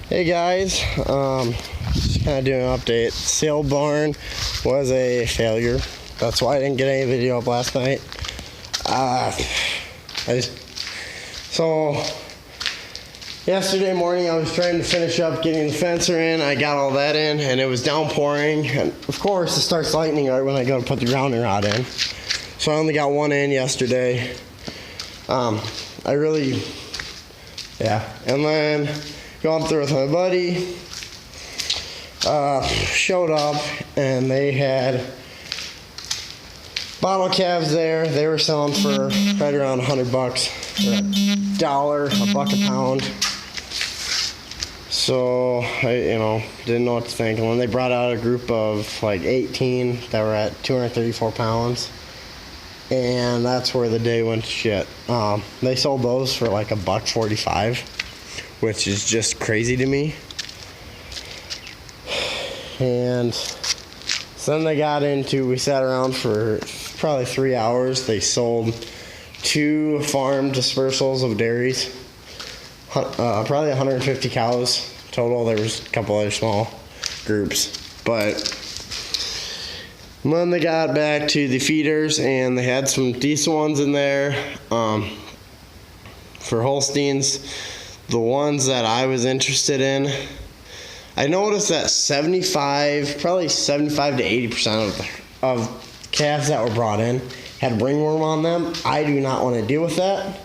Hey guys, just kind of doing an update. Sale barn was a failure. That's why I didn't get any video up last night. So yesterday morning I was trying to finish up getting the fencer in. I got all that in and it was downpouring. And of course it starts lightning right when I go to put the grounding rod in. So I only got one in yesterday. And then going through with my buddy, showed up and they had bottle calves there. They were selling for right around $100 or $1, $1 a pound. So I, didn't know what to think. And then they brought out a group of like 18 that were at 234 pounds. And that's where the day went to shit. They sold those for like $1.45, which is just crazy to me. And so then we sat around for probably 3 hours. They sold 2 farm dispersals of dairies, probably 150 cows total. There was a couple other small groups, but then they got back to the feeders and they had some decent ones in there. For Holsteins, the ones that I was interested in, I noticed that probably 75 to 80% of calves that were brought in had ringworm on them. I do not want to deal with that.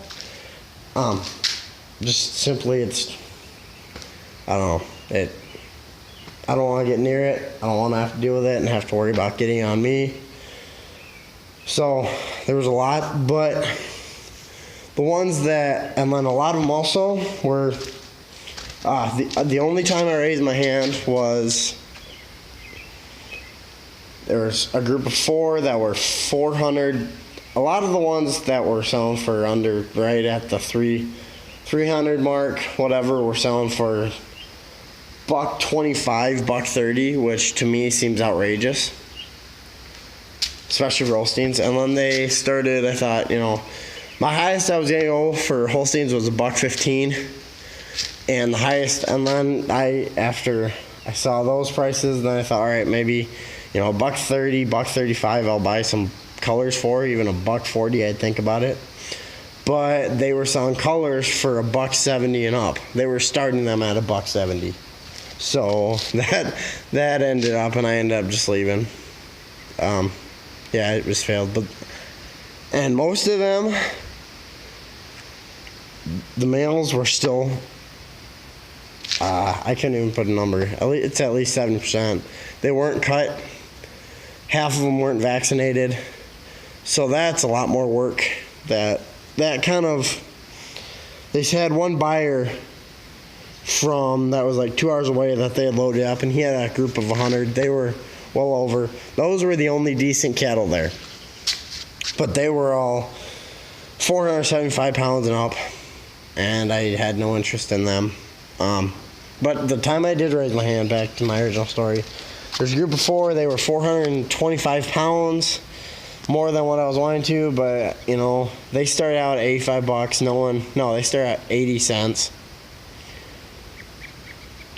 Just simply, I don't want to get near it. I don't want to have to deal with it and have to worry about getting on me. So there was a lot, but the ones and then a lot of them also were, the only time I raised my hand was, there was a group of 4 that were 400. A lot of the ones that were selling for under, right at the 300 mark, whatever, were selling for $1.25, $1.30, which to me seems outrageous, especially for Holsteins. And when they started, I thought, my highest I was gonna go for Holsteins was $1.15, and the highest. And then after I saw those prices, then I thought, all right, maybe $1.30, $1.35, I'll buy some colors for. Even $1.40, I'd think about it. But they were selling colors for $1.70 and up. They were starting them at $1.70. So that ended up, and I ended up just leaving. It was failed. And most of them, the males were still, I couldn't even put a number. It's at least 70%. They weren't cut. Half of them weren't vaccinated. So that's a lot more work. They had one buyer that was like 2 hours away that they had loaded up, and he had a group of 100. They were well over. Those were the only decent cattle there. But they were all 475 pounds and up, and I had no interest in them. But the time I did raise my hand, back to my original story, there's a group of 4. They were 425 pounds, more than what I was wanting to, but they started out at $85. They started at 80 cents.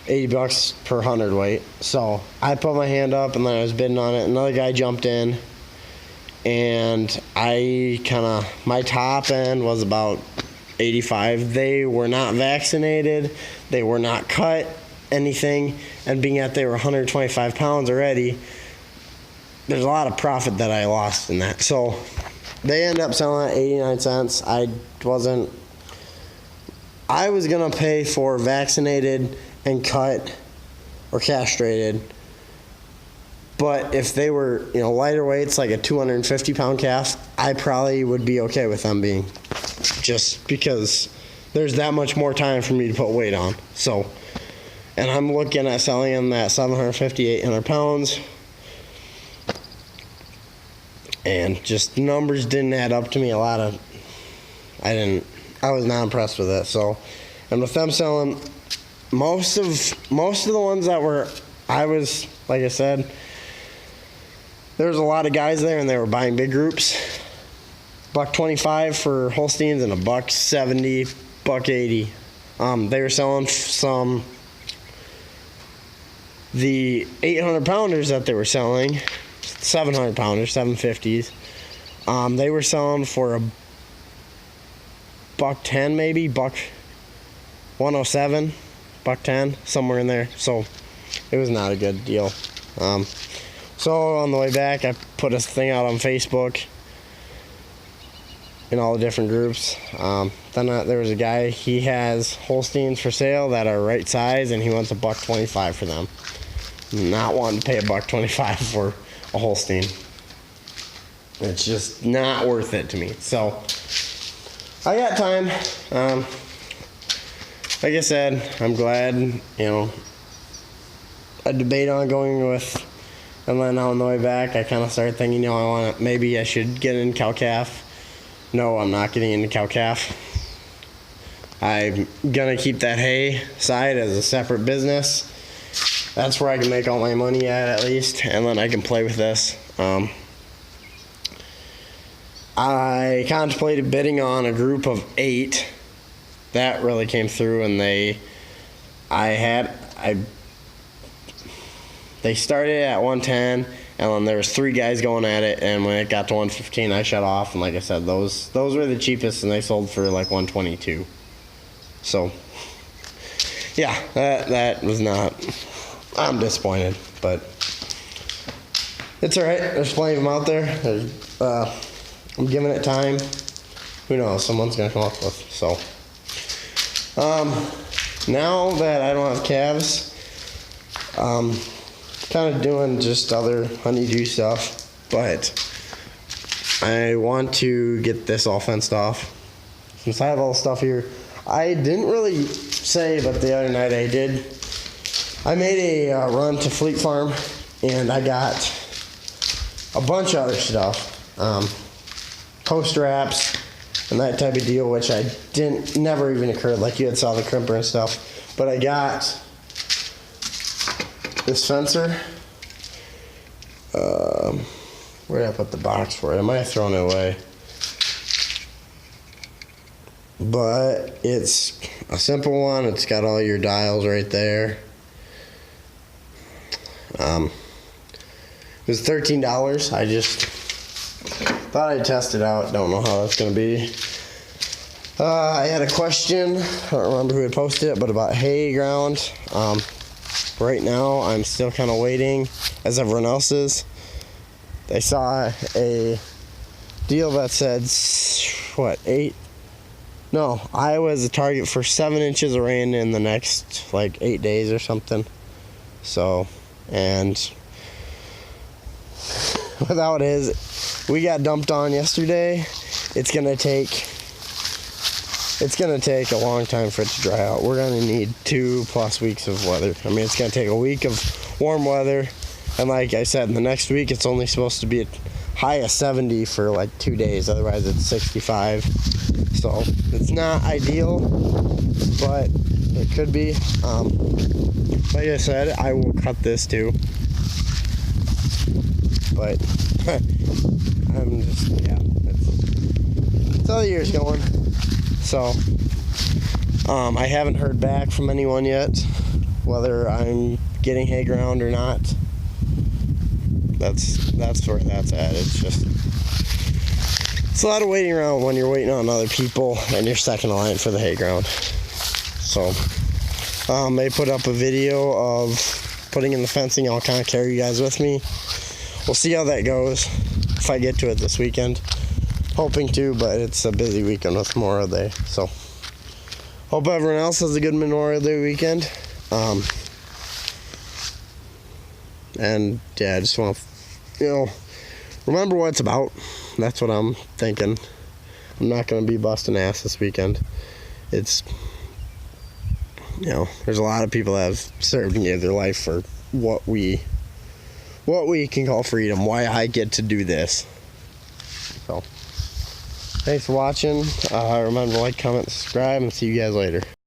$80 per hundredweight. So I put my hand up and then I was bidding on it. Another guy jumped in, and my top end was about 85. They were not vaccinated. They were not cut anything, and being that they were 125 pounds already, there's a lot of profit that I lost in that. So they ended up selling at 89 cents. I was gonna pay for vaccinated and cut or castrated, but if they were lighter weights, like a 250 pound calf, I probably would be okay with them being, just because there's that much more time for me to put weight on. So, and I'm looking at selling them at 750, 800 pounds, and just numbers didn't add up to me. I was not impressed with it. So, and with them selling, most of the ones that were, like I said, there was a lot of guys there, and they were buying big groups. $1.25 for Holsteins and $1.70, $1.80. They were selling some The 800 pounders that they were selling, 700 pounders, 750s, they were selling for $110 maybe, $107, $110, somewhere in there. So it was not a good deal. So on the way back, I put a thing out on Facebook in all the different groups. Then there was a guy, he has Holsteins for sale that are right size, and he wants $125 for them. Not wanting to pay $125 for a Holstein. It's just not worth it to me. So I got time. Like I said, I'm glad, I debate on going with, and then on the way back, I kind of started thinking, maybe I should get in cow-calf. No, I'm not getting into cow-calf. I'm gonna keep that hay side as a separate business. That's where I can make all my money at least, and then I can play with this. I contemplated bidding on a group of 8. That really came through, and they started at 110, and then there was 3 guys going at it, and when it got to 115, I shut off, and like I said, those were the cheapest, and they sold for like 122. So yeah, that was not, I'm disappointed, but it's all right. There's plenty of them out there. I'm giving it time. Who knows? Someone's gonna come up with. So now that I don't have calves, kind of doing just other honeydew stuff, but I want to get this all fenced off. Since I have all the stuff here, I didn't really say, but the other night I made a run to Fleet Farm, and I got a bunch of other stuff, post wraps and that type of deal, which I never even occurred, like you had saw the crimper and stuff. But I got this fencer. Where did I put the box for it? I might have thrown it away. But it's a simple one. It's got all your dials right there. It was $13. I just thought I'd test it out. Don't know how that's going to be. I had a question. I don't remember who had posted it, but about hay ground. Right now, I'm still kind of waiting, as everyone else is. I saw a deal that said, I was a target for 7 inches of rain in the next, 8 days or something. So, and without we got dumped on yesterday. It's gonna take a long time for it to dry out. We're gonna need 2+ weeks of weather. I mean, it's gonna take a week of warm weather, and like I said, in the next week it's only supposed to be a high of 70 for 2 days. Otherwise, it's 65. So it's not ideal, but it could be. Like I said, I will cut this too. But I'm just, it's how the year's going. So I haven't heard back from anyone yet whether I'm getting hay ground or not. That's where that's at. It's a lot of waiting around when you're waiting on other people and you're second in line for the hay ground. So they put up a video of putting in the fencing. I'll kind of carry you guys with me. We'll see how that goes if I get to it this weekend. Hoping to, but it's a busy weekend with Memorial Day. So hope everyone else has a good Memorial Day weekend. And yeah, I just want to, remember what it's about. That's what I'm thinking. I'm not going to be busting ass this weekend. It's, there's a lot of people that have served and gave their life for what we can call freedom. Why I get to do this. So, thanks for watching. Remember to like, comment, subscribe, and see you guys later.